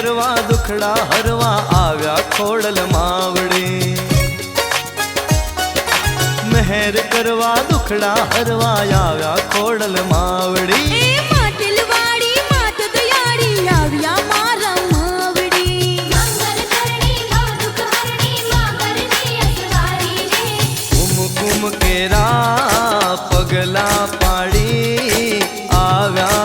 કરવા દુખડા હરવા આવ્યા ખોડલ માવડી મહેર કરવા દુખડા હરવા આવ્યા ખોડલ માવડી માટલવાડી માત દયાળી આવ્યા મારા માવડી મંગલ કરણી મા દુખ હરણી મા કરની અસવારી રે કુમકુમ કેરા પગલા પાડી આવ્યા